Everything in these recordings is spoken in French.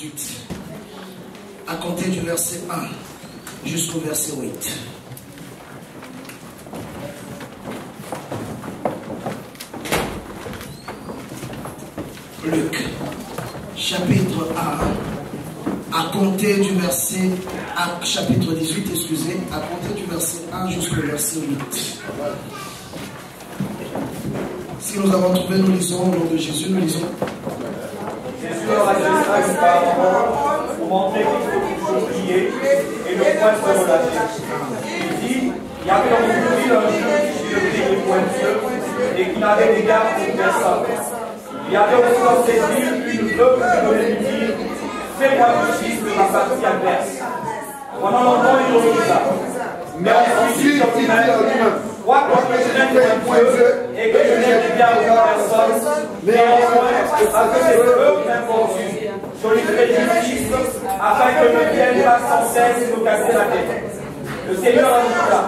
18, à compter du verset 1 jusqu'au verset 8. Luc, chapitre 1, à compter du verset, chapitre 18, excusez, à compter du verset 1 jusqu'au verset 8. Si nous avons trouvé, nous lisons au nom de Jésus, nous lisons. Jésus leur adressa une parole pour montrer qu'il faut toujours prier et ne point se relâcher. Il dit, il y avait dans une ville un juge qui le priait pointilleux et qui n'avait d'égard pour personne. Il y avait aussi dans cette ville une veuve qui venait lui dire, fais-moi justice de ma partie adverse. Pendant longtemps, il refusa. Mais ensuite, il dit lui-même, quoique je n'aime point Dieu et que je n'aime bien aucune personne, néanmoins, à que ces veuves m'importunent, je lui ferai justice afin que ne vienne pas sans cesse nous casser la tête. Le Seigneur ajouta,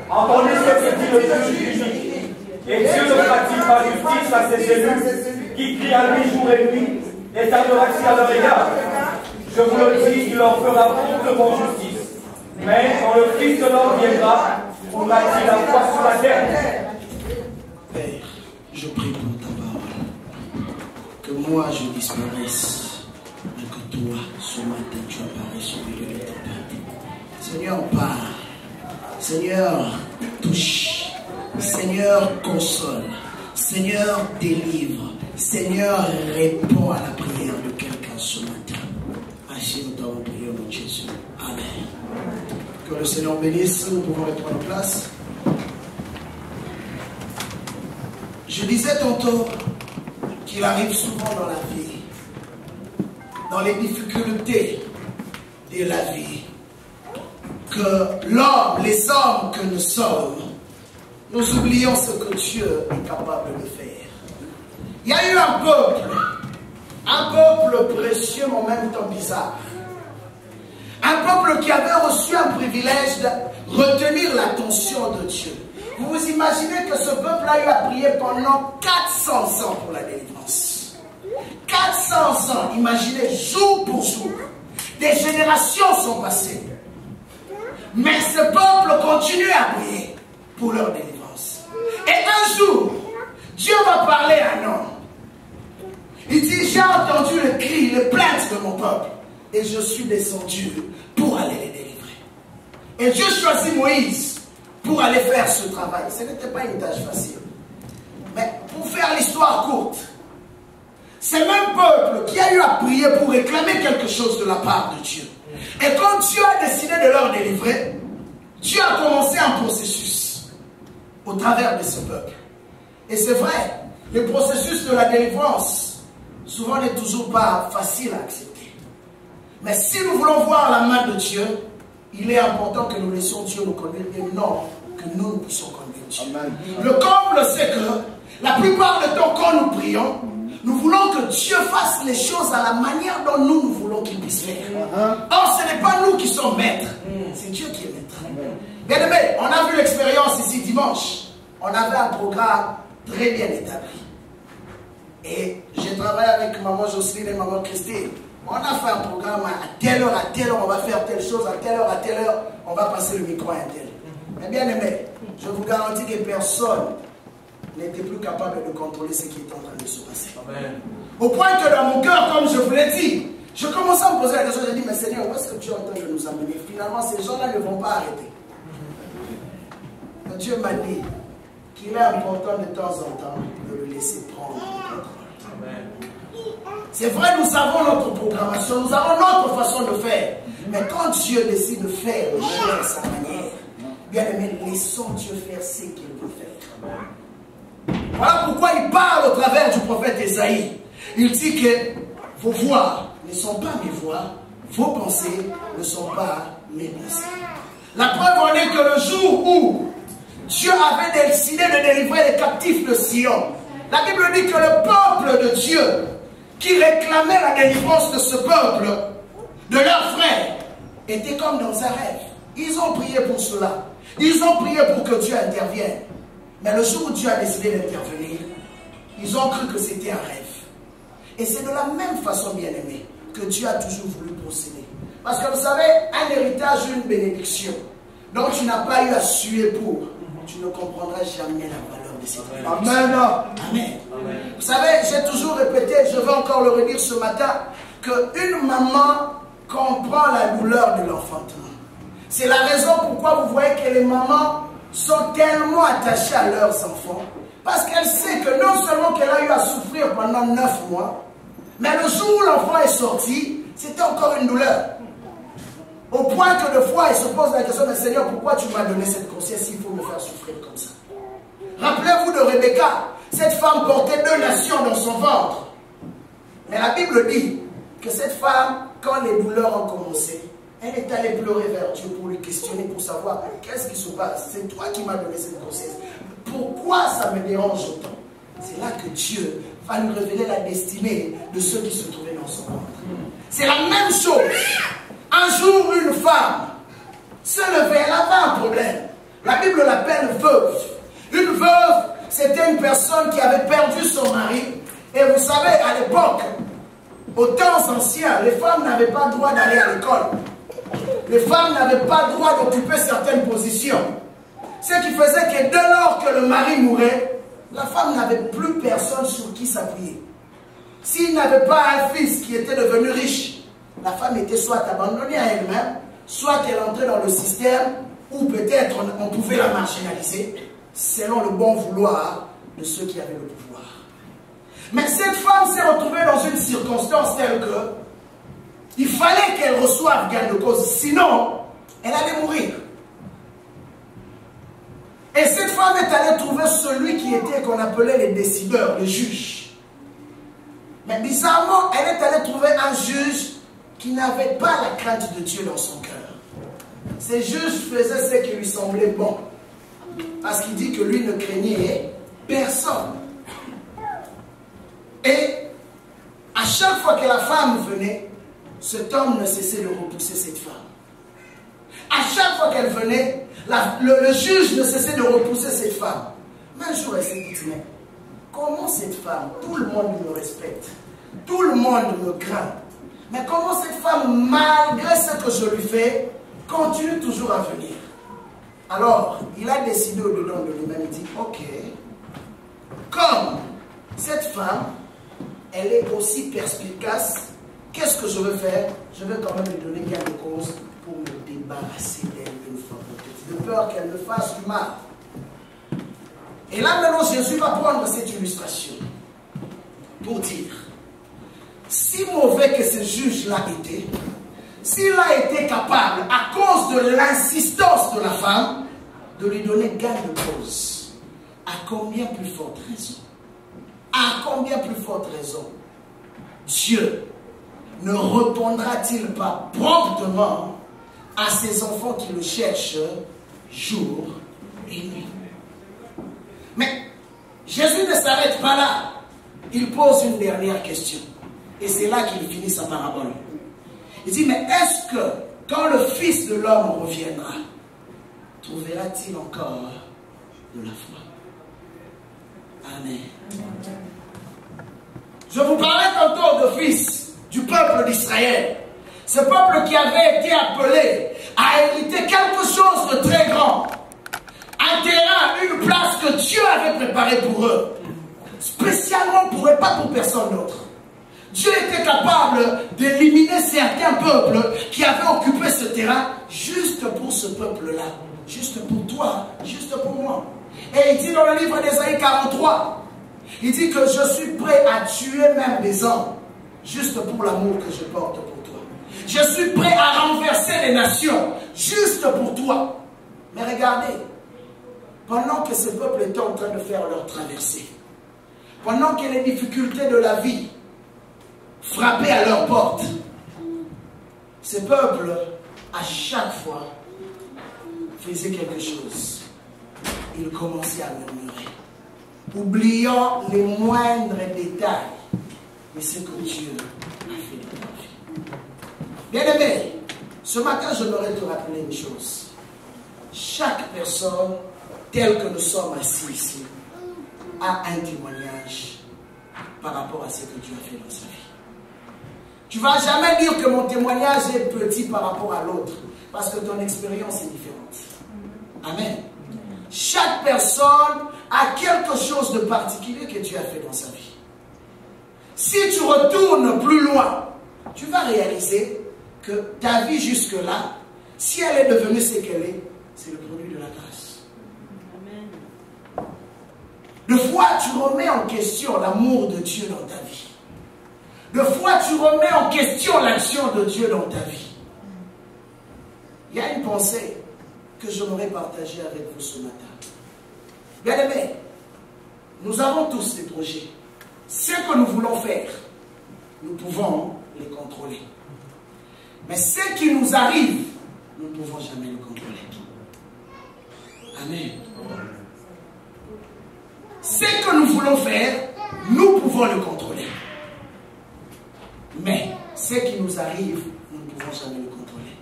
entendez ce que dit le juge unique. Et Dieu ne fera-t-il pas justice à ses élus qui crient à lui jour et nuit, et tardera-t-il à leur égard? Je vous le dis, il leur fera promptement justice. Mais quand le Fils de l'homme viendra, trouvera-t-il la foi sur la terre? Père, je prie pour ta parole, que moi je disparaisse, mais que toi, ce matin, tu apparaisses sur le milieu de ton peuple. Seigneur, parle. Seigneur, touche. Seigneur, console. Seigneur, délivre. Seigneur, réponds à la prière de quelqu'un ce matin. Ainsi nous t'avons prié au nom de Jésus. Amen. Que le Seigneur bénisse. Nous pouvons reprendre place. Je disais tantôt qu'il arrive souvent dans la vie, dans les difficultés de la vie, que l'homme, les hommes que nous sommes, nous oublions ce que Dieu est capable de faire. Il y a eu un peuple précieux mais en même temps bizarre. Un peuple qui avait reçu un privilège de retenir l'attention de Dieu. Vous vous imaginez que ce peuple a eu à prier pendant 400 ans pour la délivrance. 400 ans, imaginez, jour pour jour. Des générations sont passées. Mais ce peuple continue à prier pour leur délivrance. Et un jour, Dieu va parler à un homme. Il dit, j'ai entendu le cri, les plaintes de mon peuple. Et je suis descendu pour aller les délivrer. Et Dieu choisit Moïse pour aller faire ce travail. Ce n'était pas une tâche facile. Mais pour faire l'histoire courte, c'est le même peuple qui a eu à prier pour réclamer quelque chose de la part de Dieu. Et quand Dieu a décidé de leur délivrer, Dieu a commencé un processus au travers de ce peuple. Et c'est vrai, le processus de la délivrance, souvent n'est toujours pas facile à accepter. Mais si nous voulons voir la main de Dieu, il est important que nous laissions Dieu nous conduire et non que nous puissions conduire Dieu. Amen. Le comble, c'est que la plupart du temps, quand nous prions, nous voulons que Dieu fasse les choses à la manière dont nous voulons qu'il puisse faire. Or, ce n'est pas nous qui sommes maîtres, c'est Dieu qui est maître. Bien aimé, on a vu l'expérience ici dimanche. On avait un programme très bien établi. Et j'ai travaillé avec maman Jocelyne et maman Christine. On a fait un programme à telle heure, on va faire telle chose, à telle heure, on va passer le micro à un tel. Mais bien aimé, je vous garantis que personne n'était plus capable de contrôler ce qui est en train de se passer. Amen. Au point que dans mon cœur, comme je vous l'ai dit, je commençais à me poser la question, j'ai dit, mais Seigneur, où est-ce que tu es en train de nous amener? Finalement, ces gens-là ne vont pas arrêter. Dieu m'a dit qu'il est important de temps en temps de le laisser prendre le contrôle. C'est vrai, nous avons notre programmation, nous avons notre façon de faire. Mais quand Dieu décide de faire les choses à sa manière, bien aimé, laissons Dieu faire ce qu'il veut faire. Voilà pourquoi il parle au travers du prophète Ésaïe. Il dit que vos voix ne sont pas mes voix, vos pensées ne sont pas mes pensées. La preuve en est que le jour où Dieu avait décidé de délivrer les captifs de Sion, la Bible dit que le peuple de Dieu qui réclamait la délivrance de ce peuple, de leurs frères, était comme dans un rêve. Ils ont prié pour cela. Ils ont prié pour que Dieu intervienne. Mais le jour où Dieu a décidé d'intervenir, ils ont cru que c'était un rêve. Et c'est de la même façon, bien aimé. que Dieu a toujours voulu posséder. Parce que vous savez, un héritage, une bénédiction, donc tu n'as pas eu à suer pour, tu ne comprendras jamais la valeur de cette bénédiction. Amen. Amen. Amen. Vous savez, j'ai toujours répété, je vais encore le redire ce matin, qu'une maman comprend la douleur de l'enfantement. C'est la raison pourquoi vous voyez que les mamans sont tellement attachées à leurs enfants. Parce qu'elle sait que non seulement qu'elle a eu à souffrir pendant 9 mois, mais le jour où l'enfant est sorti, c'était encore une douleur. Au point que de fois, elle se pose la question, mais Seigneur, pourquoi tu m'as donné cette grossesse s'il faut me faire souffrir comme ça? Rappelez-vous de Rebecca, cette femme portait 2 nations dans son ventre. Mais la Bible dit que cette femme, quand les douleurs ont commencé, elle est allée pleurer vers Dieu pour lui questionner, pour savoir qu'est-ce qui se passe. C'est toi qui m'as donné cette grossesse. Pourquoi ça me dérange autant? C'est là que Dieu va lui révéler la destinée de ceux qui se trouvaient dans son ventre. C'est la même chose. Un jour, une femme se levait, elle avait un problème. La Bible l'appelle veuve. Une veuve, c'était une personne qui avait perdu son mari. Et vous savez, à l'époque, aux temps anciens, les femmes n'avaient pas le droit d'aller à l'école. Les femmes n'avaient pas le droit d'occuper certaines positions. Ce qui faisait que dès lors que le mari mourait, la femme n'avait plus personne sur qui s'appuyer. S'il n'avait pas un fils qui était devenu riche, la femme était soit abandonnée à elle-même, soit elle entrait dans le système, ou peut-être on pouvait la marginaliser, selon le bon vouloir de ceux qui avaient le pouvoir. Mais cette femme s'est retrouvée dans une circonstance telle que il fallait qu'elle reçoive gain de cause, sinon elle allait mourir. Et cette femme est allée trouver celui qui était, qu'on appelait les décideurs, les juges. Mais bizarrement, elle est allée trouver un juge qui n'avait pas la crainte de Dieu dans son cœur. Ces juges faisaient ce qui lui semblait bon. Parce qu'il dit que lui ne craignait personne. Et à chaque fois que la femme venait, cet homme ne cessait de repousser cette femme. À chaque fois qu'elle venait, le juge ne cessait de repousser cette femme. Mais un jour, elle s'est dit, mais comment cette femme, tout le monde me respecte, tout le monde me craint, mais comment cette femme, malgré ce que je lui fais, continue toujours à venir? Alors, il a décidé au-dedans de lui-même, il dit, ok, comme cette femme, elle est aussi perspicace, qu'est-ce que je veux faire? Je vais quand même lui donner gain de cause pour me débarrasser d'elle une fois pour toutes, de peur qu'elle me fasse du mal. Et là maintenant, Jésus va prendre cette illustration pour dire, si mauvais que ce juge-là était, s'il a été capable, à cause de l'insistance de la femme, de lui donner gain de cause, à combien plus forte raison? À combien plus forte raison Dieu ne répondra-t-il pas promptement à ses enfants qui le cherchent jour et nuit? Mais Jésus ne s'arrête pas là. Il pose une dernière question. Et c'est là qu'il finit sa parabole. Il dit, mais est-ce que quand le Fils de l'homme reviendra, trouvera-t-il encore de la foi? Amen. Je vous parlais tantôt de fils du peuple d'Israël. Ce peuple qui avait été appelé à hériter quelque chose de très grand. Un terrain, une place que Dieu avait préparée pour eux. Spécialement pour eux, pas pour personne d'autre. Dieu était capable d'éliminer certains peuples qui avaient occupé ce terrain juste pour ce peuple-là. Juste pour toi, juste pour moi. Et il dit dans le livre d'Ésaïe 43, il dit que je suis prêt à tuer même des hommes, juste pour l'amour que je porte pour toi. Je suis prêt à renverser les nations, juste pour toi. Mais regardez, pendant que ce peuple était en train de faire leur traversée, pendant que les difficultés de la vie frappaient à leur porte, ce peuple, à chaque fois, faisait quelque chose. Il commençait à murmurer, oubliant les moindres détails de ce que Dieu a fait dans leur vie. Bien-aimé, ce matin, je voudrais te rappeler une chose. Chaque personne, telle que nous sommes assis ici, a un témoignage par rapport à ce que Dieu a fait dans sa vie. Tu ne vas jamais dire que mon témoignage est petit par rapport à l'autre, parce que ton expérience est différente. Amen. Chaque personne a quelque chose de particulier que Dieu a fait dans sa vie. Si tu retournes plus loin, tu vas réaliser que ta vie jusque-là, si elle est devenue ce qu'elle est, c'est le produit de la grâce. Amen. De fois, tu remets en question l'amour de Dieu dans ta vie. De fois, tu remets en question l'action de Dieu dans ta vie. Il y a une pensée que j'aimerais partager avec vous ce matin. Bien-aimés, nous avons tous des projets. Ce que nous voulons faire, nous pouvons les contrôler. Mais ce qui nous arrive, nous ne pouvons jamais le contrôler. Amen. Ce que nous voulons faire, nous pouvons le contrôler. Mais ce qui nous arrive, nous ne pouvons jamais le contrôler.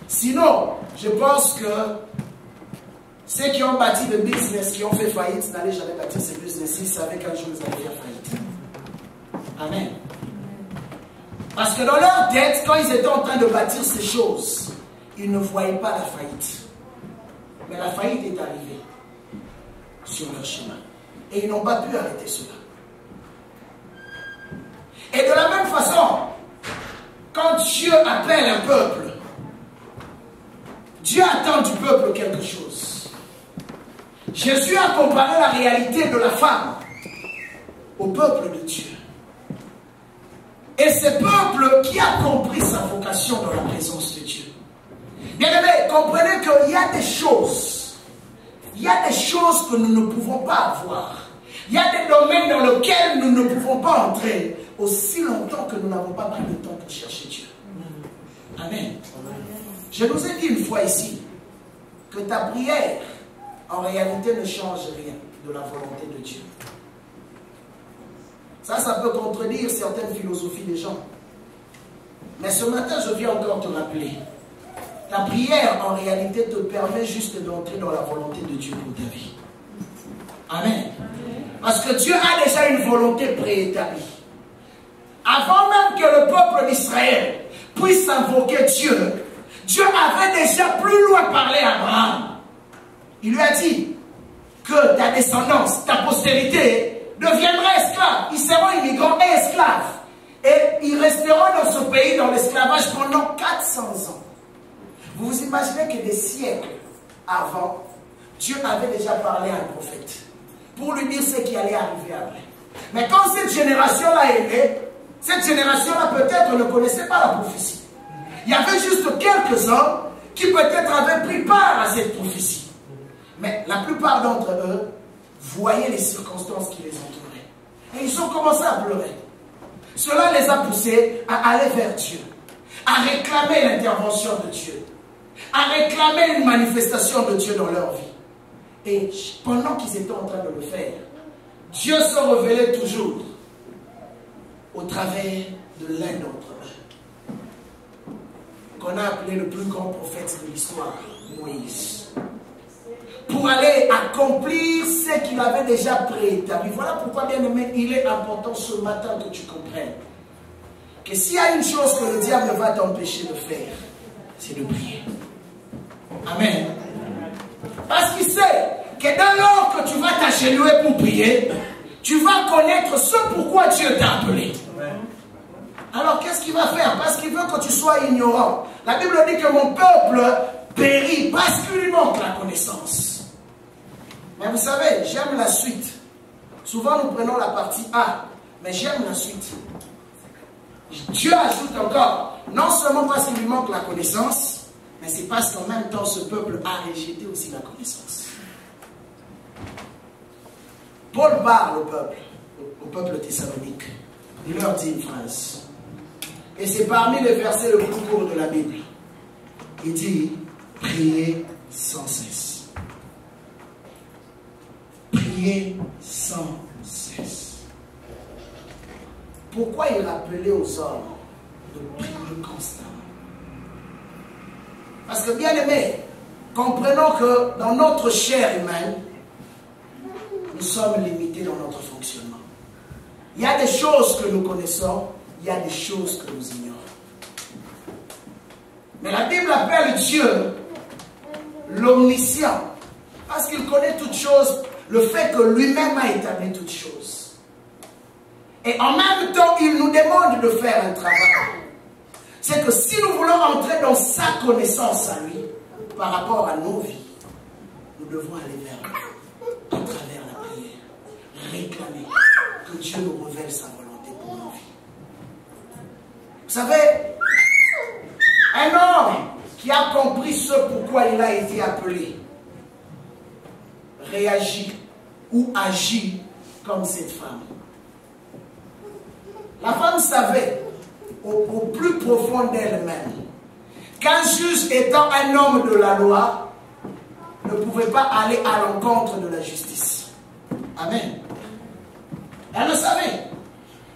Sinon, je pense que ceux qui ont bâti des business, qui ont fait faillite, n'allaient jamais bâtir ces business. Ils savaient qu'un jour ils allaient faire faillite. Amen. Parce que dans leur tête, quand ils étaient en train de bâtir ces choses, ils ne voyaient pas la faillite. Mais la faillite est arrivée sur leur chemin. Et ils n'ont pas pu arrêter cela. Et de la même façon, quand Dieu appelle un peuple, Dieu attend du peuple quelque chose. Jésus a comparé la réalité de la femme au peuple de Dieu. Et ce peuple qui a compris sa vocation dans la présence de Dieu. Bien aimé, comprenez qu'il y a des choses. Il y a des choses que nous ne pouvons pas avoir. Il y a des domaines dans lesquels nous ne pouvons pas entrer aussi longtemps que nous n'avons pas pris le temps pour chercher Dieu. Amen. Je nous ai dit une fois ici que ta prière, en réalité, ne change rien de la volonté de Dieu. Ça peut contredire certaines philosophies des gens. Mais ce matin, je viens encore te rappeler. Ta prière, en réalité, te permet juste d'entrer dans la volonté de Dieu pour ta vie. Amen. Parce que Dieu a déjà une volonté préétablie. Avant même que le peuple d'Israël puisse invoquer Dieu, Dieu avait déjà plus loin parlé à Abraham. Il lui a dit que ta descendance, ta postérité, deviendra esclave. Ils seront immigrants et esclaves. Et ils resteront dans ce pays, dans l'esclavage, pendant 400 ans. Vous vous imaginez que des siècles avant, Dieu avait déjà parlé à un prophète pour lui dire ce qui allait arriver après. Mais quand cette génération-là est née, cette génération-là peut-être ne connaissait pas la prophétie. Il y avait juste quelques-uns qui peut-être avaient pris part à cette prophétie. Mais la plupart d'entre eux voyaient les circonstances qui les entouraient. Et ils ont commencé à pleurer. Cela les a poussés à aller vers Dieu, à réclamer l'intervention de Dieu, à réclamer une manifestation de Dieu dans leur vie. Et pendant qu'ils étaient en train de le faire, Dieu se révélait toujours au travers de l'un d'entre eux, qu'on a appelé le plus grand prophète de l'histoire, Moïse, pour aller accomplir ce qu'il avait déjà préétabli. Voilà pourquoi, bien aimé, il est important ce matin que tu comprennes que s'il y a une chose que le diable va t'empêcher de faire, c'est de prier. Amen. Parce qu'il sait que dès lors que tu vas t'agenouiller pour prier, tu vas connaître ce pourquoi Dieu t'a appelé. Alors qu'est-ce qu'il va faire? Parce qu'il veut que tu sois ignorant. La Bible dit que mon peuple périt parce qu'il lui manque la connaissance. Mais vous savez, j'aime la suite. Souvent nous prenons la partie A, mais j'aime la suite. Dieu ajoute encore, non seulement parce qu'il lui manque la connaissance, mais c'est parce qu'en même temps ce peuple a rejeté aussi la connaissance. Paul parle au peuple thessalonique. Il leur dit une phrase. Et c'est parmi les versets les plus courts de la Bible. Il dit, priez sans cesse. Priez sans cesse. Pourquoi il rappelait aux hommes de prier constamment? Parce que, bien aimés, comprenons que dans notre chair humaine, nous sommes limités dans notre fonctionnement. Il y a des choses que nous connaissons, il y a des choses que nous ignorons. Mais la Bible appelle Dieu l'omniscient, parce qu'il connaît toutes choses, le fait que lui-même a établi toutes choses. Et en même temps, il nous demande de faire un travail. C'est que si nous voulons entrer dans sa connaissance à lui, par rapport à nos vies, nous devons aller vers lui, à travers la prière, réclamer que Dieu nous révèle sa volonté pour nos vies. Vous savez, un homme qui a compris ce pourquoi il a été appelé, réagit ou agit comme cette femme. La femme savait au plus profond d'elle-même qu'un juge étant un homme de la loi ne pouvait pas aller à l'encontre de la justice. Amen. Elle le savait.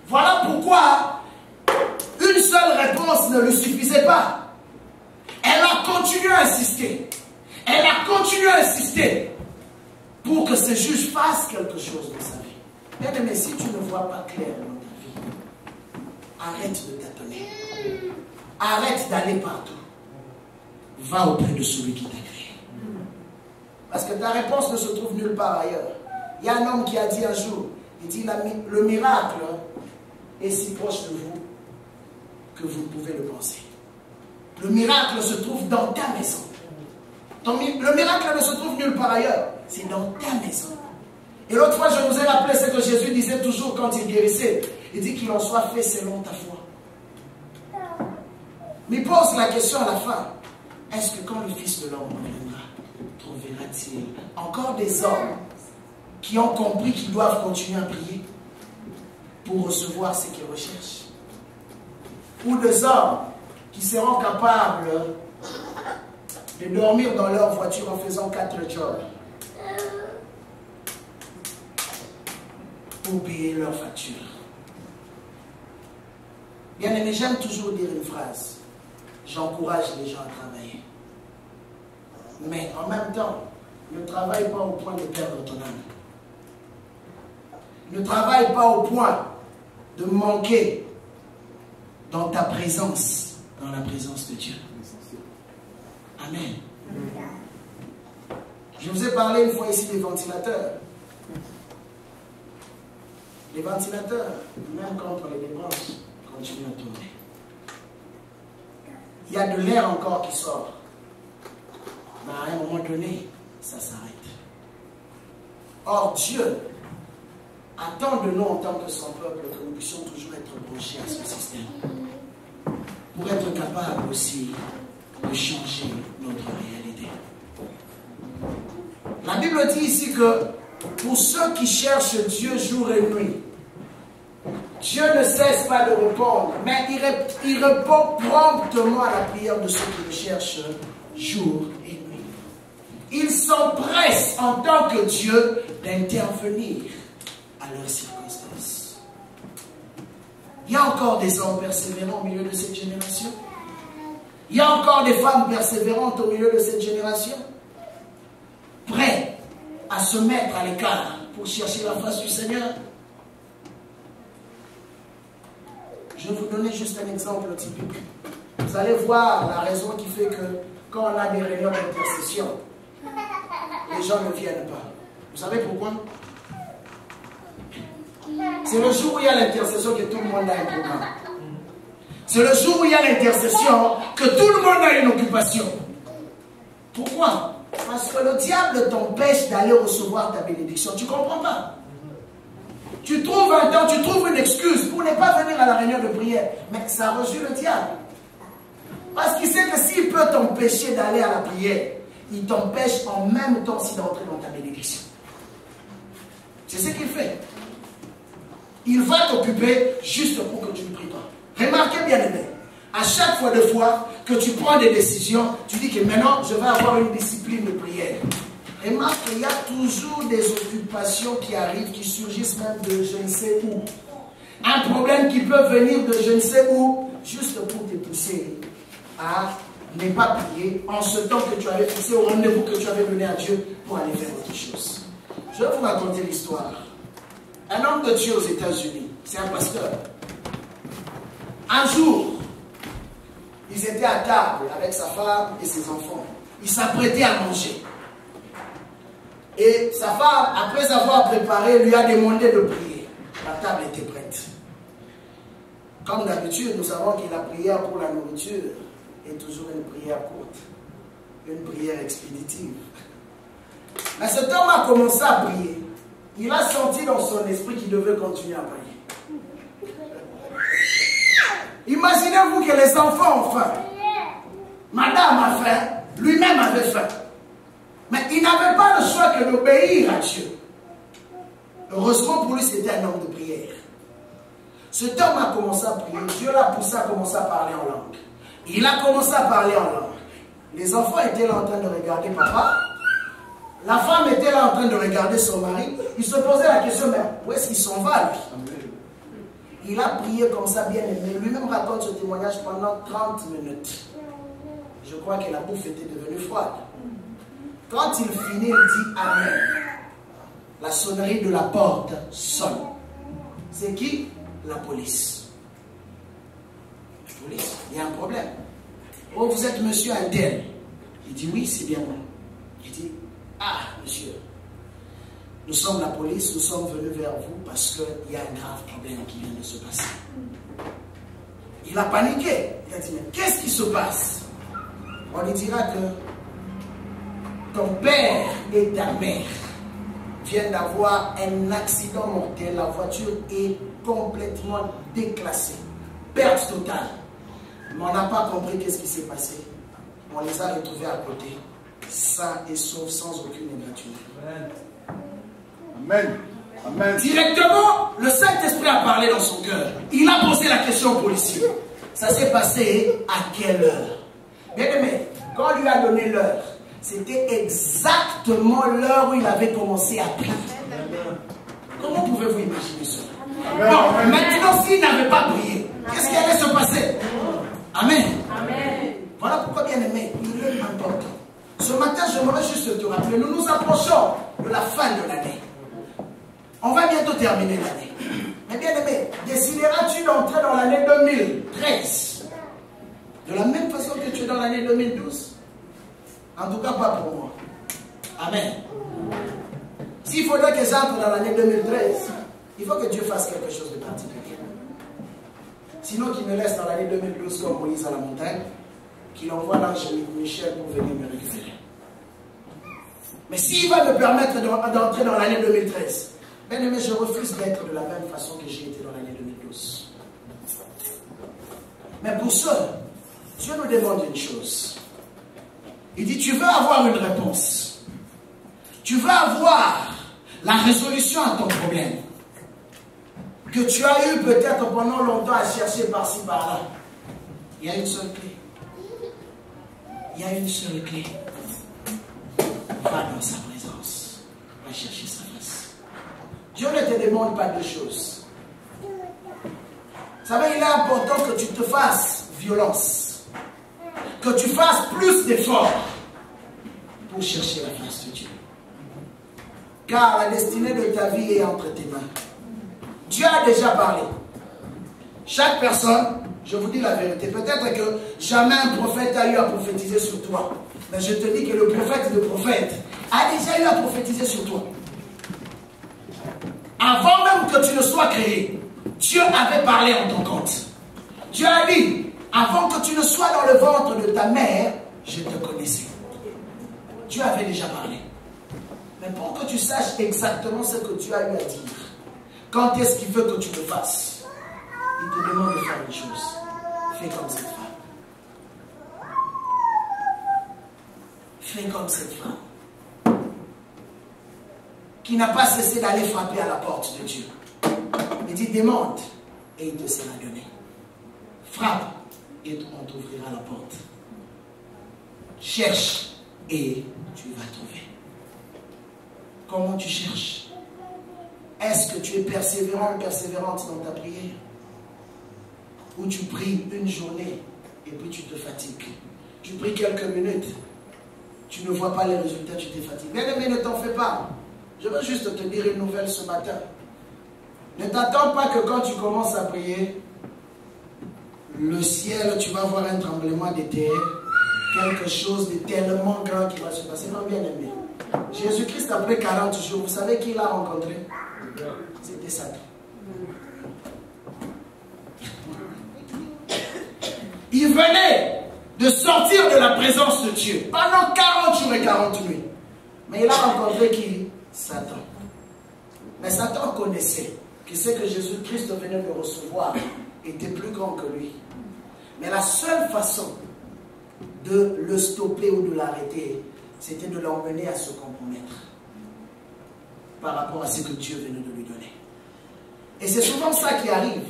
Voilà pourquoi une seule réponse ne lui suffisait pas. Elle a continué à insister. Elle a continué à insister pour que ce juge fasse quelque chose de sa vie. Bien-aimé, si tu ne vois pas clair dans ta vie, arrête de tâtonner. Arrête d'aller partout. Va auprès de celui qui t'a créé. Parce que ta réponse ne se trouve nulle part ailleurs. Il y a un homme qui a dit un jour, il dit, le miracle est si proche de vous que vous pouvez le penser. Le miracle se trouve dans ta maison. Le miracle ne se trouve nulle part ailleurs. C'est dans ta maison. Et l'autre fois, je vous ai rappelé ce que Jésus disait toujours quand il guérissait. Il dit qu'il en soit fait selon ta foi. Mais pose la question à la fin. Est-ce que quand le Fils de l'homme reviendra, trouvera-t-il encore des hommes qui ont compris qu'ils doivent continuer à prier pour recevoir ce qu'ils recherchent? Ou des hommes qui seront capables de dormir dans leur voiture en faisant 4 jobs pour payer leurs factures? Bien aimé, j'aime toujours dire une phrase. J'encourage les gens à travailler. Mais en même temps, ne travaille pas au point de perdre ton âme. Ne travaille pas au point de manquer dans ta présence, dans la présence de Dieu. Amen. Je vous ai parlé une fois ici des ventilateurs. Les ventilateurs, même quand on les débranche, continuent à tourner. Il y a de l'air encore qui sort. Mais à un moment donné, ça s'arrête. Or, Dieu attend de nous en tant que son peuple que nous puissions toujours être branchés à ce système. Pour être capable aussi de changer notre réalité. La Bible dit ici que pour ceux qui cherchent Dieu jour et nuit, Dieu ne cesse pas de répondre, mais il répond promptement à la prière de ceux qui le cherchent jour et nuit. Il s'empresse en tant que Dieu d'intervenir à leurs circonstances. Il y a encore des hommes persévérants au milieu de cette génération. Il y a encore des femmes persévérantes au milieu de cette génération, prêts à se mettre à l'écart pour chercher la face du Seigneur. Je vais vous donner juste un exemple typique. Vous allez voir la raison qui fait que quand on a des réunions d'intercession, les gens ne viennent pas. Vous savez pourquoi? C'est le jour où il y a l'intercession que tout le monde a un programme. C'est le jour où il y a l'intercession que tout le monde a une occupation. Pourquoi? Parce que le diable t'empêche d'aller recevoir ta bénédiction. Tu ne comprends pas? Tu trouves un temps, tu trouves une excuse pour ne pas venir à la réunion de prière. Mais ça rejoint le diable. Parce qu'il sait que s'il peut t'empêcher d'aller à la prière, il t'empêche en même temps aussi d'entrer dans ta bénédiction. C'est ce qu'il fait. Il va t'occuper juste pour que tu ne pries pas. Remarquez bien aimé, à chaque fois que tu prends des décisions, tu dis que maintenant je vais avoir une discipline de prière. Remarque qu'il y a toujours des occupations qui arrivent, qui surgissent même de je ne sais où. Un problème qui peut venir de je ne sais où, juste pour te pousser à ne pas prier en ce temps que tu avais fixé au rendez-vous que tu avais donné à Dieu pour aller faire autre chose. Je vais vous raconter l'histoire. Un homme de Dieu aux États-Unis, c'est un pasteur. Un jour, ils étaient à table avec sa femme et ses enfants. Ils s'apprêtaient à manger. Et sa femme, après avoir préparé, lui a demandé de prier. La table était prête. Comme d'habitude, nous savons que la prière pour la nourriture est toujours une prière courte, une prière expéditive. Mais cet homme a commencé à prier. Il a senti dans son esprit qu'il devait continuer à prier. Imaginez-vous que les enfants ont faim. Madame a faim, lui-même avait faim. Mais il n'avait pas le choix que d'obéir à Dieu. Heureusement pour lui, c'était un homme de prière. Cet homme a commencé à prier. Dieu l'a poussé à commencer à parler en langue. Il a commencé à parler en langue. Les enfants étaient là en train de regarder papa. La femme était là en train de regarder son mari. Il se posait la question, mais où est-ce qu'il s'en va lui? Il a prié comme ça, bien aimé. Lui-même raconte ce témoignage pendant 30 minutes. Je crois que la bouffe était devenue froide. Quand il finit, il dit Amen. La sonnerie de la porte sonne. C'est qui? La police. La police, il y a un problème. Oh, vous êtes monsieur un tel. Il dit oui, c'est bien moi. Il dit ah, monsieur, nous sommes la police, nous sommes venus vers vous parce qu'il y a un grave problème qui vient de se passer. Il a paniqué. Il a dit mais qu'est-ce qui se passe? On lui dira que ton père et ta mère viennent d'avoir un accident mortel. La voiture est complètement déclassée. Perte totale. Mais on n'a pas compris qu'est-ce qui s'est passé. On les a retrouvés à côté, sains et saufs, sans aucune égratignure. Amen. Amen. Directement, le Saint-Esprit a parlé dans son cœur. Il a posé la question au policier. Ça s'est passé à quelle heure? Bien aimé, quand on lui a donné l'heure, c'était exactement l'heure où il avait commencé à prier. Comment pouvez-vous imaginer ça? Bon, maintenant, s'il n'avait pas prié, qu'est-ce qui allait se passer? Amen. Amen. Voilà pourquoi, bien aimé, il est important. Ce matin, j'aimerais juste te rappeler, nous nous approchons de la fin de l'année. On va bientôt terminer l'année. Mais bien aimé, décideras-tu d'entrer dans l'année 2013 de la même façon que tu es dans l'année 2012? En tout cas, pas pour moi. Amen. S'il faudrait que j'entre dans l'année 2013, il faut que Dieu fasse quelque chose de particulier. Sinon, qu'il me laisse dans l'année 2012 comme Moïse à la montagne, qu'il envoie l'ange Michel pour venir me récupérer. Mais s'il va me permettre d'entrer dans l'année 2013, bien aimé, je refuse d'être de la même façon que j'ai été dans l'année 2012. Mais pour ça, Dieu nous demande une chose. Il dit, tu veux avoir une réponse. Tu veux avoir la résolution à ton problème. Que tu as eu peut-être pendant longtemps à chercher par-ci, par-là. Il y a une seule clé. Il y a une seule clé. Va dans sa présence. Va chercher sa face. Dieu ne te demande pas de choses. Vous savez, il est important que tu te fasses violence. Que tu fasses plus d'efforts pour chercher la face de Dieu. Car la destinée de ta vie est entre tes mains. Dieu a déjà parlé. Chaque personne, je vous dis la vérité, peut-être que jamais un prophète a eu à prophétiser sur toi. Mais je te dis que le prophète de prophètes a déjà eu à prophétiser sur toi. Avant même que tu ne sois créé, Dieu avait parlé en ton compte. Dieu a dit, avant que tu ne sois dans le ventre de ta mère, je te connaissais. Dieu avait déjà parlé. Mais pour que tu saches exactement ce que Dieu a eu à dire, quand est-ce qu'il veut que tu le fasses? Il te demande de faire une chose. Fais comme cette femme. Fais comme cette femme. Qui n'a pas cessé d'aller frapper à la porte de Dieu. Il dit, demande et il te sera donné. Frappe et on t'ouvrira la porte. Cherche et tu vas trouver. Comment tu cherches? Est-ce que tu es persévérant ou persévérante dans ta prière? Ou tu pries une journée et puis tu te fatigues? Tu pries quelques minutes, tu ne vois pas les résultats, tu te fatigues. Bien aimé, ne t'en fais pas. Je veux juste te dire une nouvelle ce matin. Ne t'attends pas que quand tu commences à prier, le ciel, tu vas voir un tremblement de terre, quelque chose de tellement grand qui va se passer. Non, bien aimé. Jésus-Christ, après 40 jours, vous savez qui l'a rencontré? C'était Satan. Il venait de sortir de la présence de Dieu pendant 40 jours et 40 nuits. Mais il a rencontré qui? Satan. Mais Satan connaissait que ce que Jésus-Christ venait de recevoir était plus grand que lui. Mais la seule façon de le stopper ou de l'arrêter, c'était de l'emmener à se compromettre par rapport à ce que Dieu venait de lui donner. Et c'est souvent ça qui arrive.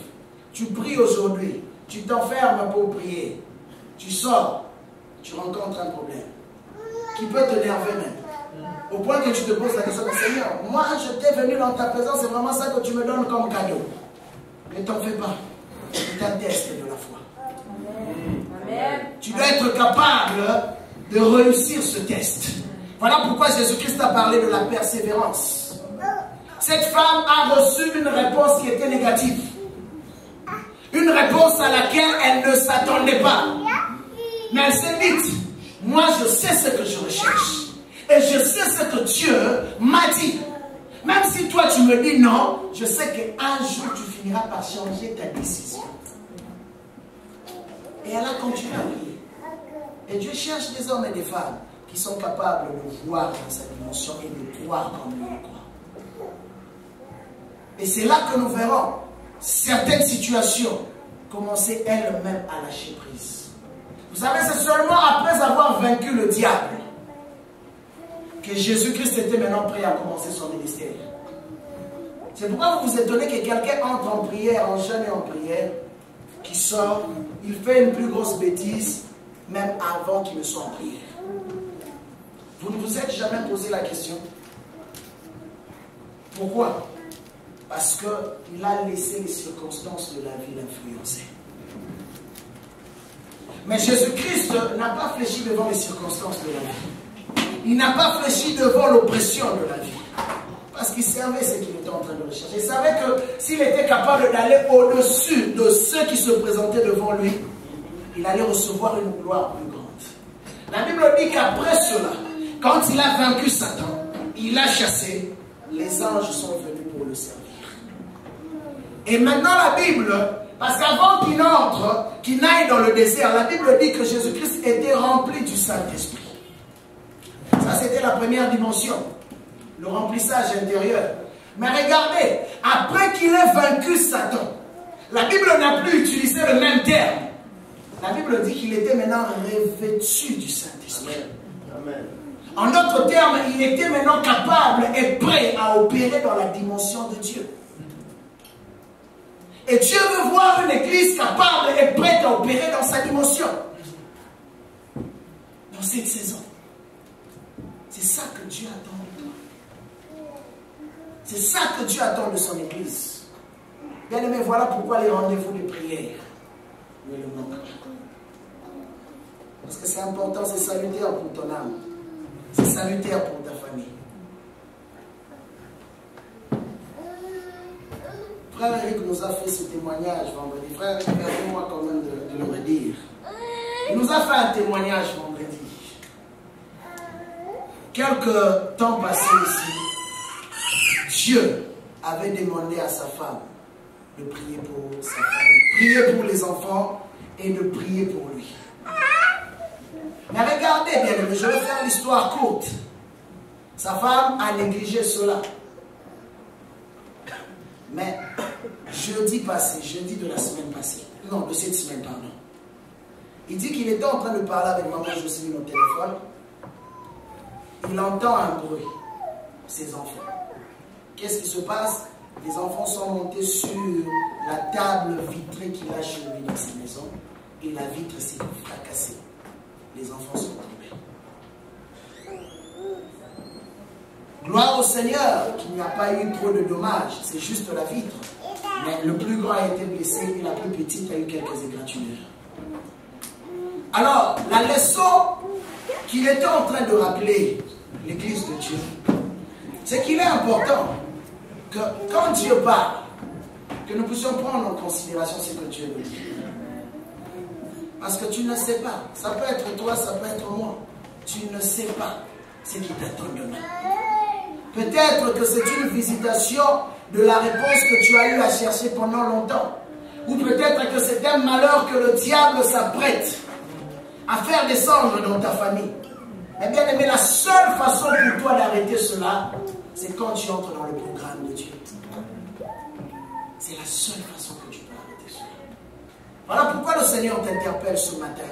Tu pries aujourd'hui, tu t'enfermes pour prier, tu sors, tu rencontres un problème qui peut t'énerver même. Au point que tu te poses la question, Seigneur, moi je t'ai venu dans ta présence, c'est vraiment ça que tu me donnes comme cadeau. Ne t'en fais pas, c'est un test de la foi. Amen. Tu dois être capable de réussir ce test. Voilà pourquoi Jésus-Christ a parlé de la persévérance. Cette femme a reçu une réponse qui était négative. Une réponse à laquelle elle ne s'attendait pas. Mais elle s'est dit, moi je sais ce que je recherche. Et je sais ce que Dieu m'a dit. Même si toi tu me dis non, je sais qu'un jour tu finiras par changer ta décision. Et elle a continué à prier. Et Dieu cherche des hommes et des femmes qui sont capables de voir dans sa dimension et de croire comme lui croit. Et c'est là que nous verrons certaines situations commencer elles-mêmes à lâcher prise. Vous savez, c'est seulement après avoir vaincu le diable que Jésus-Christ était maintenant prêt à commencer son ministère. C'est pourquoi vous vous étonnez que quelqu'un entre en prière, en jeûne et en prière, qui sort, il fait une plus grosse bêtise, même avant qu'il ne soit en prière. Vous ne vous êtes jamais posé la question? Pourquoi? Parce qu'il a laissé les circonstances de la vie l'influencer. Mais Jésus-Christ n'a pas fléchi devant les circonstances de la vie. Il n'a pas fléchi devant l'oppression de la vie. Parce qu'il savait ce qu'il était en train de rechercher. Il savait que s'il était capable d'aller au-dessus de ceux qui se présentaient devant lui, il allait recevoir une gloire plus grande. La Bible dit qu'après cela, quand il a vaincu Satan, il l'a chassé, les anges sont venus pour le servir. Et maintenant la Bible, parce qu'avant qu'il entre, qu'il n'aille dans le désert, la Bible dit que Jésus-Christ était rempli du Saint-Esprit. Ça c'était la première dimension, le remplissage intérieur. Mais regardez, après qu'il ait vaincu Satan, la Bible n'a plus utilisé le même terme. La Bible dit qu'il était maintenant revêtu du Saint-Esprit. Amen. En d'autres termes, il était maintenant capable et prêt à opérer dans la dimension de Dieu. Et Dieu veut voir une église capable et prête à opérer dans sa dimension. Dans cette saison. C'est ça que Dieu attend de toi. C'est ça que Dieu attend de son église. Bien aimé, voilà pourquoi les rendez-vous de prière ne le manquent pas. Parce que c'est important, c'est salutaire pour ton âme. C'est salutaire pour ta famille. Frère Eric nous a fait ce témoignage vendredi. Frère Eric, permettez-moi quand même de le redire. Il nous a fait un témoignage vendredi. Quelques temps passés ici, Dieu avait demandé à sa femme de prier pour sa famille, prier pour les enfants et de prier pour lui. Mais regardez bien, je vais faire l'histoire courte. Sa femme a négligé cela. Mais jeudi passé, jeudi de la semaine passée, non, de cette semaine, pardon, il dit qu'il était en train de parler avec maman Jocelyne au téléphone. Il entend un bruit, ses enfants. Qu'est-ce qui se passe? Les enfants sont montés sur la table vitrée qu'il a chez lui dans sa maison et la vitre s'est fracassée. Les enfants sont tombés. Gloire au Seigneur qu'il n'y a pas eu trop de dommages, c'est juste la vitre. Mais le plus grand a été blessé et la plus petite a eu quelques égratignures. Alors, la leçon qu'il était en train de rappeler l'Église de Dieu, c'est qu'il est important que quand Dieu parle, que nous puissions prendre en considération ce que Dieu nous dit. Parce que tu ne sais pas. Ça peut être toi, ça peut être moi. Tu ne sais pas ce qui t'attend demain. Peut-être que c'est une visitation de la réponse que tu as eu à chercher pendant longtemps. Ou peut-être que c'est un malheur que le diable s'apprête à faire descendre dans ta famille. Mais bien aimé, la seule façon pour toi d'arrêter cela, c'est quand tu entres dans le programme de Dieu. C'est la seule façon que tu peux arrêter cela. Voilà pourquoi le Seigneur t'interpelle ce matin.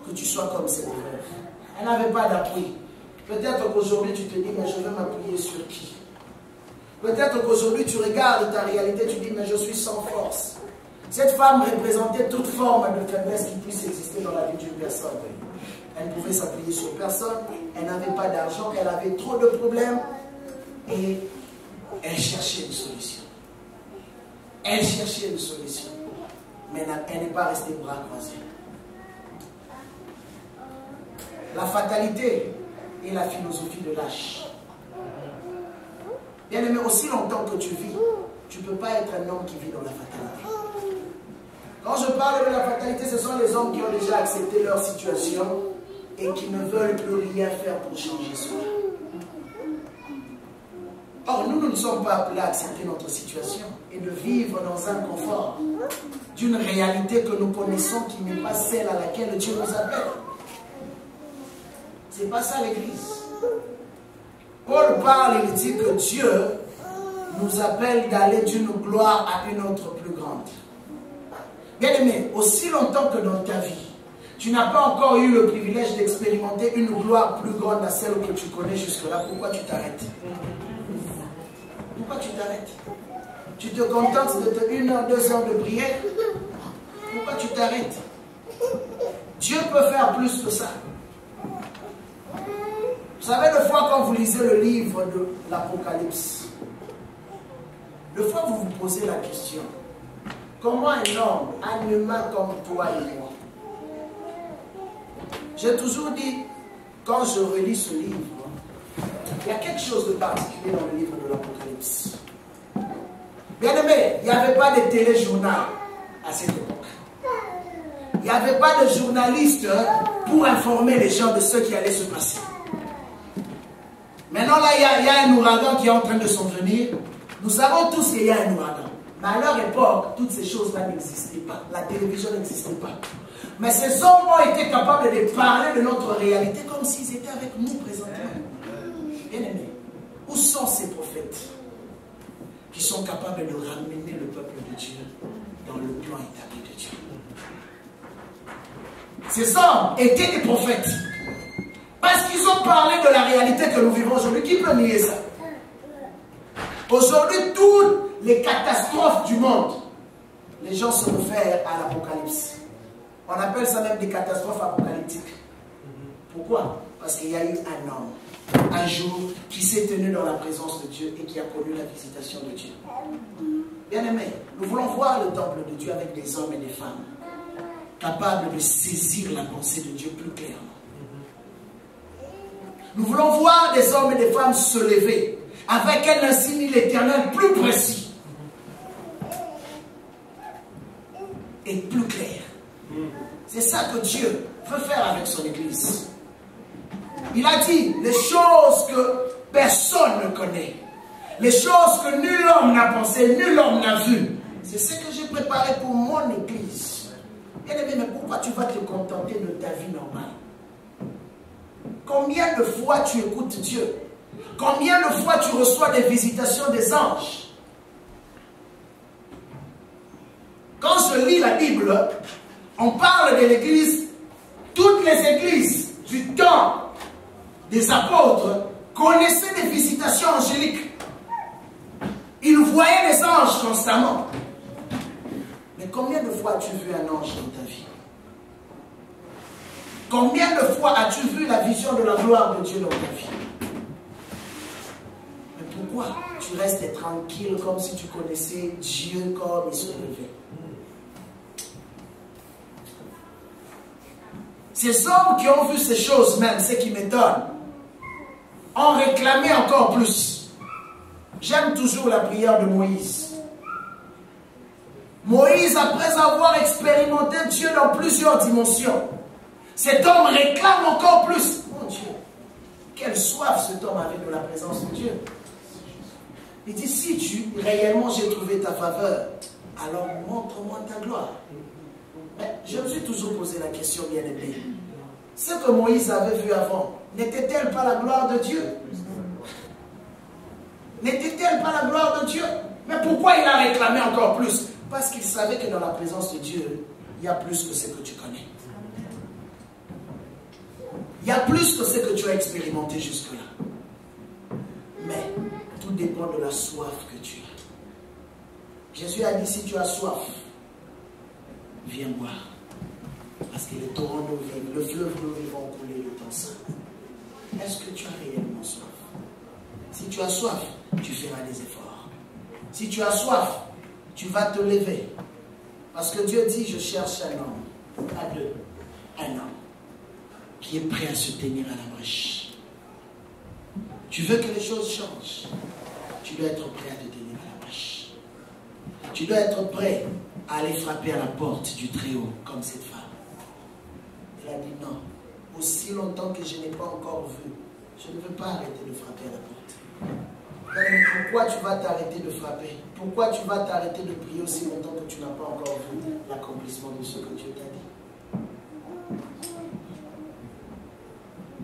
Que tu sois comme cette veuve. Elle n'avait pas d'appui. Peut-être qu'aujourd'hui tu te dis, mais je vais m'appuyer sur qui? Peut-être qu'aujourd'hui tu regardes ta réalité, tu dis, mais je suis sans force. Cette femme représentait toute forme de faiblesse qui puisse exister dans la vie d'une personne. Elle ne pouvait s'appuyer sur personne, elle n'avait pas d'argent, elle avait trop de problèmes et elle cherchait une solution. Elle cherchait une solution, mais elle n'est pas restée bras croisés. La fatalité est la philosophie de lâche. Bien aimé, aussi longtemps que tu vis, tu ne peux pas être un homme qui vit dans la fatalité. Quand je parle de la fatalité, ce sont les hommes qui ont déjà accepté leur situation et qui ne veulent plus rien faire pour changer cela. Or, nous ne sommes pas appelés à accepter notre situation et de vivre dans un confort d'une réalité que nous connaissons qui n'est pas celle à laquelle Dieu nous appelle. Ce n'est pas ça l'Église. Paul parle, il dit que Dieu nous appelle d'aller d'une gloire à une autre plus grande. Bien aimé, aussi longtemps que dans ta vie, tu n'as pas encore eu le privilège d'expérimenter une gloire plus grande à celle que tu connais jusque-là, pourquoi tu t'arrêtes? Pourquoi tu t'arrêtes? Tu te contentes de 1 heure, 2 heures de prière? Pourquoi tu t'arrêtes? Dieu peut faire plus que ça. Vous savez, des fois, quand vous lisez le livre de l'Apocalypse, des fois, vous vous posez la question, comment un homme, un humain comme toi et moi? J'ai toujours dit, quand je relis ce livre, il y a quelque chose de particulier dans le livre de l'Apocalypse. Bien aimé, il n'y avait pas de téléjournal à cette époque. Il n'y avait pas de journalistes pour informer les gens de ce qui allait se passer. Maintenant, là, il y a un ouragan qui est en train de s'en venir. Nous savons tous qu'il y a un ouragan. Mais à leur époque, toutes ces choses-là n'existaient pas. La télévision n'existait pas. Mais ces hommes ont été capables de parler de notre réalité comme s'ils étaient avec nous présentement. Bien aimés, où sont ces prophètes qui sont capables de ramener le peuple de Dieu dans le plan établi de Dieu? Ces hommes étaient des prophètes. Parce qu'ils ont parlé de la réalité que nous vivons aujourd'hui. Qui peut nier ça? Aujourd'hui, toutes les catastrophes du monde, les gens se réfèrent à l'Apocalypse. On appelle ça même des catastrophes apocalyptiques. Pourquoi? Parce qu'il y a eu un homme, un jour, qui s'est tenu dans la présence de Dieu et qui a connu la visitation de Dieu. Bien aimé, nous voulons voir le temple de Dieu avec des hommes et des femmes capables de saisir la pensée de Dieu plus clairement. Nous voulons voir des hommes et des femmes se lever avec un insigne l'Éternel plus précis et plus clair. C'est ça que Dieu veut faire avec son Église. Il a dit les choses que personne ne connaît, les choses que nul homme n'a pensé, nul homme n'a vu. C'est ce que j'ai préparé pour mon Église. Bien aimé, mais pourquoi tu vas te contenter de ta vie normale? Combien de fois tu écoutes Dieu? Combien de fois tu reçois des visitations des anges? Quand je lis la Bible, on parle de l'Église, toutes les églises du temps des apôtres connaissaient des visitations angéliques. Ils voyaient les anges constamment. Mais combien de fois as-tu vu un ange dans ta vie? Combien de fois as-tu vu la vision de la gloire de Dieu dans ta vie? Mais pourquoi tu restes tranquille comme si tu connaissais Dieu comme il se levait? Ces hommes qui ont vu ces choses même, ce qui m'étonne, ont réclamé encore plus. J'aime toujours la prière de Moïse. Moïse, après avoir expérimenté Dieu dans plusieurs dimensions, cet homme réclame encore plus. Mon Dieu, quelle soif cet homme avait de la présence de Dieu. Il dit, si réellement j'ai trouvé ta faveur, alors montre-moi ta gloire. Mais je me suis toujours posé la question, bien aimé. Ce que Moïse avait vu avant, n'était-elle pas la gloire de Dieu? N'était-elle pas la gloire de Dieu? Mais pourquoi il a réclamé encore plus? Parce qu'il savait que dans la présence de Dieu, il y a plus que ce que tu connais. Il y a plus que ce que tu as expérimenté jusque-là. Mais tout dépend de la soif que tu as. Jésus a dit, si tu as soif, viens boire. Parce que le torrent d'eau vive, le fleuve d'eau vive vont couler le temps saint. Est-ce que tu as réellement soif? Si tu as soif, tu feras des efforts. Si tu as soif, tu vas te lever. Parce que Dieu dit, je cherche un homme, pas deux, un homme qui est prêt à se tenir à la brèche. Tu veux que les choses changent, tu dois être prêt à te tenir à la brèche. Tu dois être prêt à aller frapper à la porte du Très-Haut, comme cette femme. Elle a dit non, aussi longtemps que je n'ai pas encore vu, je ne veux pas arrêter de frapper à la porte. Pourquoi tu vas t'arrêter de frapper? Pourquoi tu vas t'arrêter de prier aussi longtemps que tu n'as pas encore vu l'accomplissement de ce que Dieu t'a dit?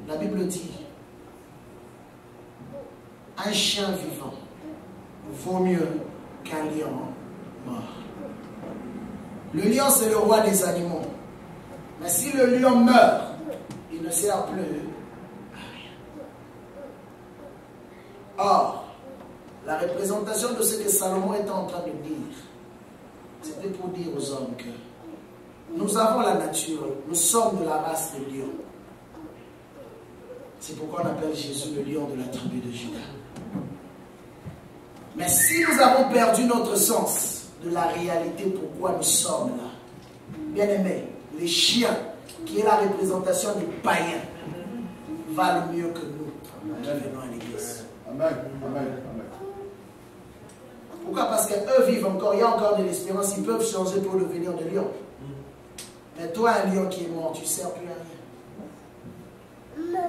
La Bible dit, un chien vivant vaut mieux qu'un lion mort. Le lion, c'est le roi des animaux. Mais si le lion meurt, il ne sert plus à rien. Or, la représentation de ce que Salomon était en train de dire, c'était pour dire aux hommes que nous avons la nature, nous sommes de la race de lion. C'est pourquoi on appelle Jésus le lion de la tribu de Juda. Mais si nous avons perdu notre sens de la réalité, pourquoi nous sommes là, bien aimés, les chiens, qui est la représentation des païens, valent mieux que nous qui venons à l'église. Amen. Amen. Pourquoi? Parce qu'eux vivent encore, il y a encore de l'espérance, ils peuvent changer pour devenir des lions. Mais toi, un lion qui est mort, tu ne sers plus à rien.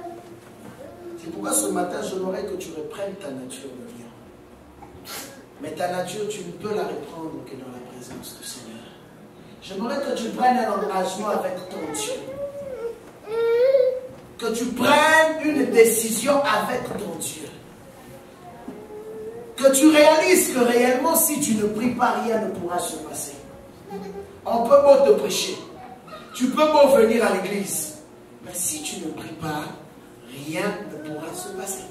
C'est pourquoi ce matin, j'aimerais que tu reprennes ta nature de lion. Mais ta nature, tu ne peux la reprendre que dans la présence du Seigneur. J'aimerais que tu prennes un engagement avec ton Dieu. Que tu prennes une décision avec ton Dieu. Que tu réalises que réellement, si tu ne pries pas, rien ne pourra se passer. On peut beau te prêcher. Tu peux beau venir à l'église. Mais si tu ne pries pas, rien ne pourra se passer.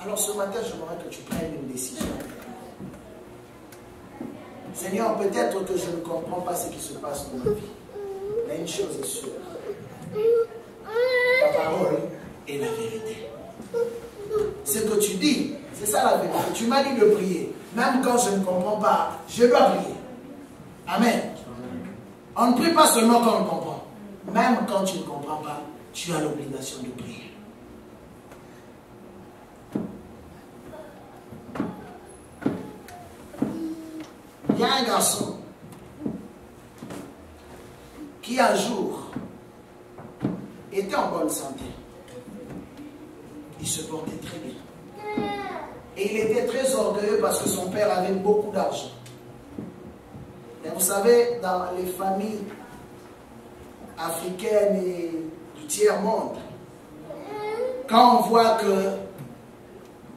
Alors ce matin, j'aimerais que tu prennes une décision. Seigneur, peut-être que je ne comprends pas ce qui se passe dans ma vie. Mais une chose est sûre. Ta parole est la vérité. Ce que tu dis, c'est ça la vérité. Tu m'as dit de prier. Même quand je ne comprends pas, je dois prier. Amen. On ne prie pas seulement quand on comprend. Même quand tu ne comprends pas, tu as l'obligation de prier. Il y a un garçon qui un jour était en bonne santé. Il se portait très bien. Et il était très orgueilleux parce que son père avait beaucoup d'argent. Mais vous savez, dans les familles africaines et du tiers-monde, quand on voit que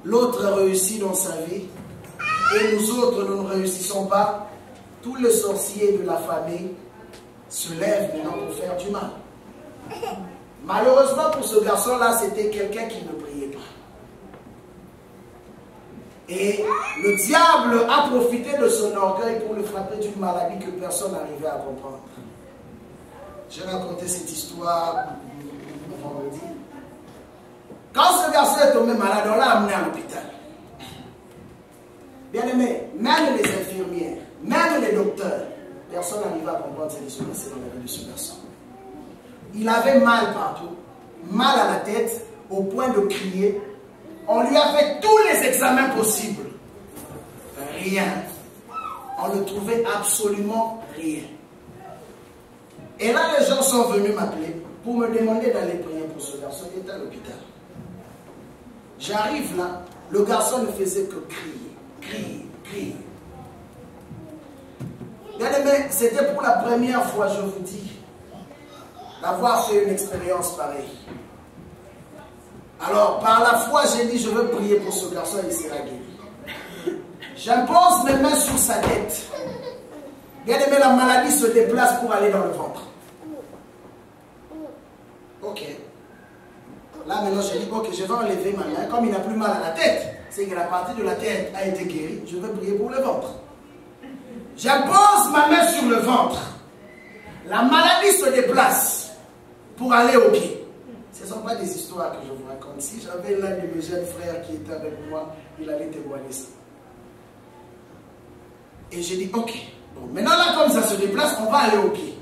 l'autre réussit dans sa vie, et nous autres, nous ne réussissons pas, tous les sorciers de la famille se lèvent maintenant pour faire du mal. Malheureusement pour ce garçon-là, c'était quelqu'un qui ne priait pas. Et le diable a profité de son orgueil pour le frapper d'une maladie que personne n'arrivait à comprendre. J'ai raconté cette histoire vendredi. Quand ce garçon est tombé malade, on l'a amené à l'hôpital. Bien aimé, même les infirmières, même les docteurs, personne n'arrive à comprendre ce qui se passait dans la vie de ce garçon. Il avait mal partout, mal à la tête, au point de crier. On lui a fait tous les examens possibles. Rien. On ne trouvait absolument rien. Et là, les gens sont venus m'appeler pour me demander d'aller prier pour ce garçon qui était à l'hôpital. J'arrive là, le garçon ne faisait que crier, crier, crier. Bien aimé, c'était pour la première fois, je vous dis, d'avoir fait une expérience pareille. Alors, par la foi, j'ai dit, je veux prier pour ce garçon et il sera guéri. J'impose mes mains sur sa tête. Bien aimé, la maladie se déplace pour aller dans le ventre. Ok. Là, maintenant, j'ai dit, ok, je vais enlever ma main. Comme il n'a plus mal à la tête, c'est que la partie de la tête a été guérie, je vais prier pour le ventre. J'impose ma main sur le ventre. La maladie se déplace pour aller au pied. Ce ne sont pas des histoires que je vous raconte. Si j'avais l'un de mes jeunes frères qui était avec moi, il allait témoigner ça. Et j'ai dit, ok, bon, maintenant là, comme ça se déplace, on va aller au pied.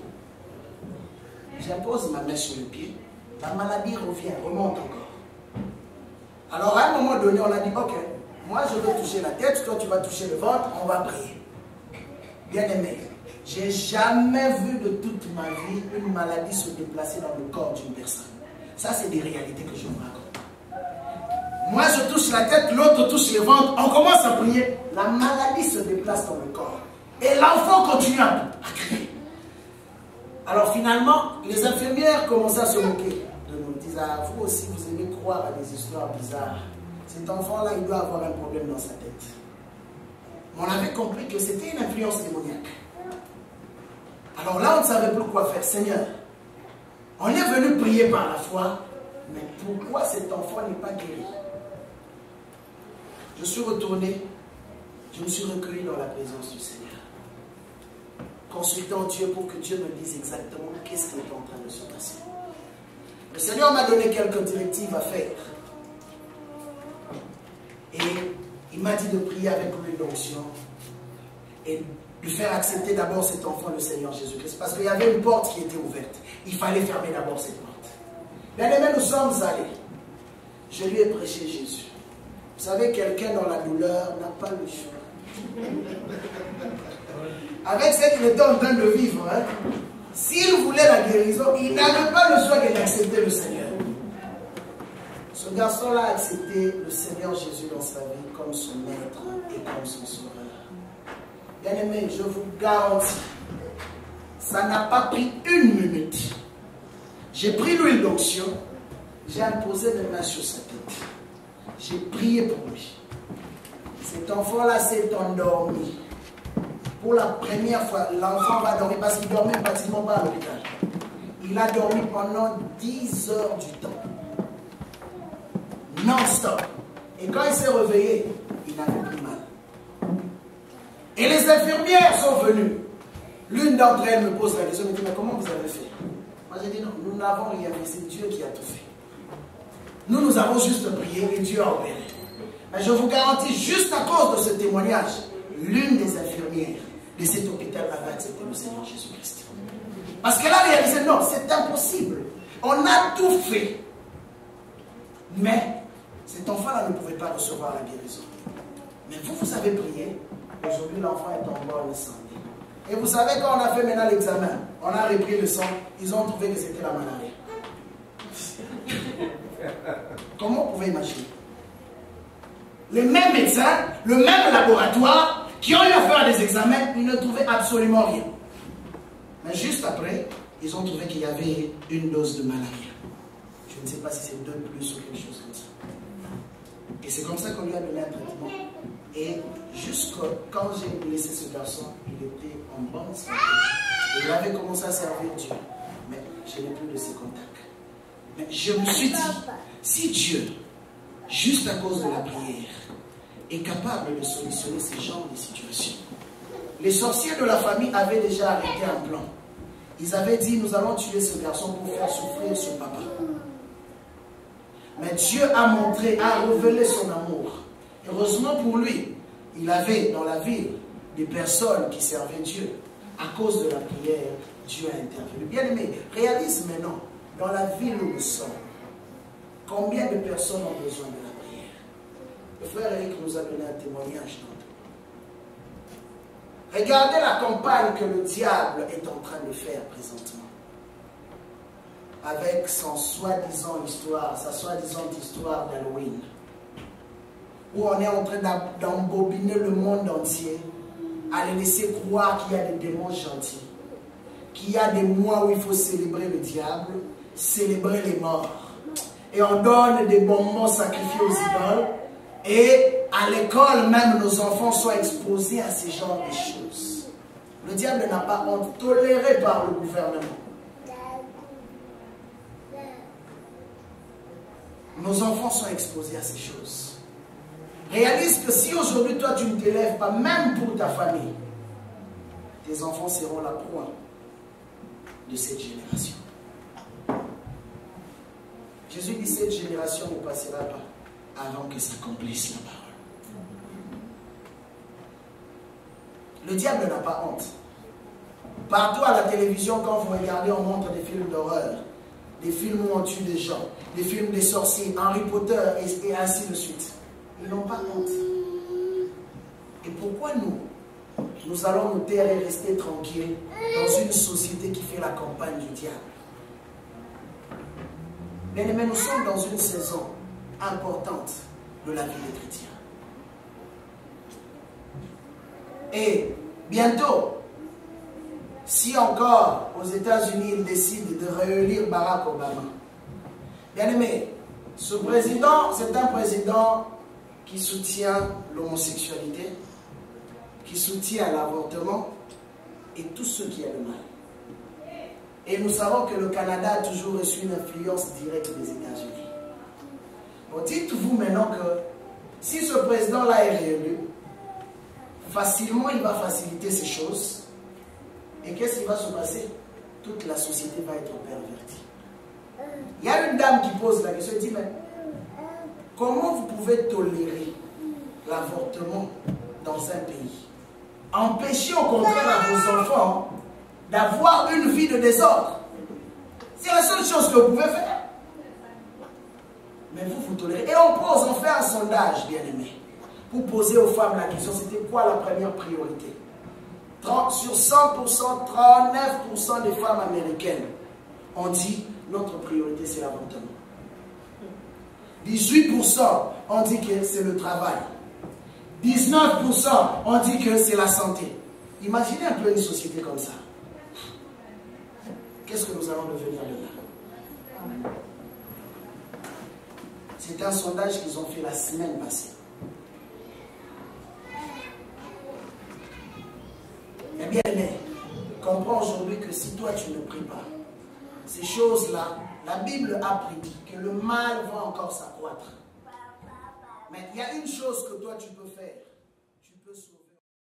J'impose ma main sur le pied. La maladie revient, remonte encore. Alors à un moment donné, on a dit, ok, moi je vais toucher la tête, toi tu vas toucher le ventre, on va prier. Bien aimé, j'ai jamais vu de toute ma vie une maladie se déplacer dans le corps d'une personne. Ça, c'est des réalités que je vous raconte. Moi, je touche la tête, l'autre touche le ventre, on commence à prier. La maladie se déplace dans le corps. Et l'enfant continue à crier. Alors finalement, les infirmières commencent à se moquer de nous. Ils disent, ah, vous aussi, vous aimez croire à des histoires bizarres. Cet enfant-là, il doit avoir un problème dans sa tête. On avait compris que c'était une influence démoniaque. Alors là, on ne savait plus quoi faire. Seigneur, on est venu prier par la foi, mais pourquoi cet enfant n'est pas guéri? Je suis retourné, je me suis recueilli dans la présence du Seigneur. Consultant Dieu pour que Dieu me dise exactement qu'est-ce qui est en train de se passer. Le Seigneur m'a donné quelques directives à faire. Et il m'a dit de prier avec lui l'onction et de faire accepter d'abord cet enfant le Seigneur Jésus-Christ. Parce qu'il y avait une porte qui était ouverte. Il fallait fermer d'abord cette porte. Bien aimé, nous sommes allés. Je lui ai prêché Jésus. Vous savez, quelqu'un dans la douleur n'a pas le choix. Avec ce qu'il était en train de vivre, hein, s'il voulait la guérison, il n'avait pas le choix d'accepter le Seigneur. Ce garçon-là a accepté le Seigneur Jésus dans sa vie comme son maître et comme son sauveur. Bien aimé, je vous garantis, ça n'a pas pris une minute. J'ai pris l'huile d'onction, j'ai imposé mes mains sur sa tête. J'ai prié pour lui. Cet enfant-là s'est endormi. Pour la première fois, l'enfant va dormir parce qu'il dormait pratiquement pas à l'hôpital. Il a dormi pendant 10 heures du temps. Non-stop. Et quand il s'est réveillé, il n'avait plus mal. Et les infirmières sont venues. L'une d'entre elles me pose la question, elle me dit, mais comment vous avez fait? Moi j'ai dit, non, nous n'avons rien fait, c'est Dieu qui a tout fait. Nous avons juste prié et Dieu a opéré. Mais je vous garantis, juste à cause de ce témoignage, l'une des infirmières de cet hôpital avait accepté le Seigneur Jésus-Christ. Parce qu'elle a réalisé, non, c'est impossible. On a tout fait. Mais cet enfant-là ne pouvait pas recevoir la guérison. Mais vous avez prié. Aujourd'hui, l'enfant est en bonne santé. Et vous savez, quand on a fait maintenant l'examen, on a repris le sang, ils ont trouvé que c'était la malaria. Comment vous pouvez imaginer? Les mêmes médecins, le même laboratoire, qui ont eu à faire des examens, ils ne trouvaient absolument rien. Mais juste après, ils ont trouvé qu'il y avait une dose de malaria. Je ne sais pas si c'est 2 plus ou quelque chose comme ça. Et c'est comme ça qu'on lui a donné un traitement. Et jusqu'à quand j'ai laissé ce garçon, il était en bonne santé. Il avait commencé à servir Dieu. Mais je n'ai plus de ses contacts. Mais je me suis dit, si Dieu, juste à cause de la prière, est capable de solutionner ce genre de situation. Les sorciers de la famille avaient déjà arrêté un plan. Ils avaient dit, nous allons tuer ce garçon pour faire souffrir son papa. Mais Dieu a montré, a révélé son amour. Heureusement pour lui, il avait dans la ville des personnes qui servaient Dieu. À cause de la prière, Dieu a intervenu. Bien aimé, réalise maintenant, dans la ville où nous sommes, combien de personnes ont besoin de la prière? Le frère Eric nous a donné un témoignage. Regardez la campagne que le diable est en train de faire présentement. Avec son soi-disant histoire, sa soi-disant histoire d'Halloween. Où on est en train d'embobiner le monde entier, à les laisser croire qu'il y a des démons gentils. Qu'il y a des mois où il faut célébrer le diable, célébrer les morts. Et on donne des bonbons sacrifiés aux idoles. Et à l'école, même nos enfants sont exposés à ce genre de choses. Le diable n'a pas honte, toléré par le gouvernement. Nos enfants sont exposés à ces choses. Réalise que si aujourd'hui toi tu ne t'élèves pas, même pour ta famille, tes enfants seront la proie de cette génération. Jésus dit, cette génération ne passera pas avant que s'accomplisse la parole. Le diable n'a pas honte. Partout à la télévision, quand vous regardez, on montre des films d'horreur, des films où on tue des gens, des films des sorciers, Harry Potter et ainsi de suite. Ils n'ont pas honte. Et pourquoi nous allons nous taire et rester tranquilles dans une société qui fait la campagne du diable? Bien aimés, nous sommes dans une saison importante de la vie des chrétiens. Et bientôt, si encore aux États-Unis ils décident de réélire Barack Obama, bien aimé, ce président, c'est un président qui soutient l'homosexualité, qui soutient l'avortement et tout ce qui est le mal. Et nous savons que le Canada a toujours reçu une influence directe des États-Unis. Bon, dites-vous maintenant que si ce président-là est réélu, facilement il va faciliter ces choses. Et qu'est-ce qui va se passer? Toute la société va être pervertie. Il y a une dame qui pose la question, elle dit, mais comment vous pouvez tolérer l'avortement dans un pays? Empêchez au contraire à vos enfants d'avoir une vie de désordre. C'est la seule chose que vous pouvez faire. Mais vous tolérez. Et on fait un sondage, bien aimé, pour poser aux femmes la question, c'était quoi la première priorité? Sur 100%, 39% des femmes américaines ont dit, notre priorité c'est l'avortement. 18% ont dit que c'est le travail. 19% ont dit que c'est la santé. Imaginez un peu une société comme ça. Qu'est-ce que nous allons devenir de là? C'est un sondage qu'ils ont fait la semaine passée. Mais bien aimé, comprends aujourd'hui que si toi tu ne pries pas, ces choses-là, la Bible a prédit que le mal va encore s'accroître. Mais il y a une chose que toi tu peux faire. Tu peux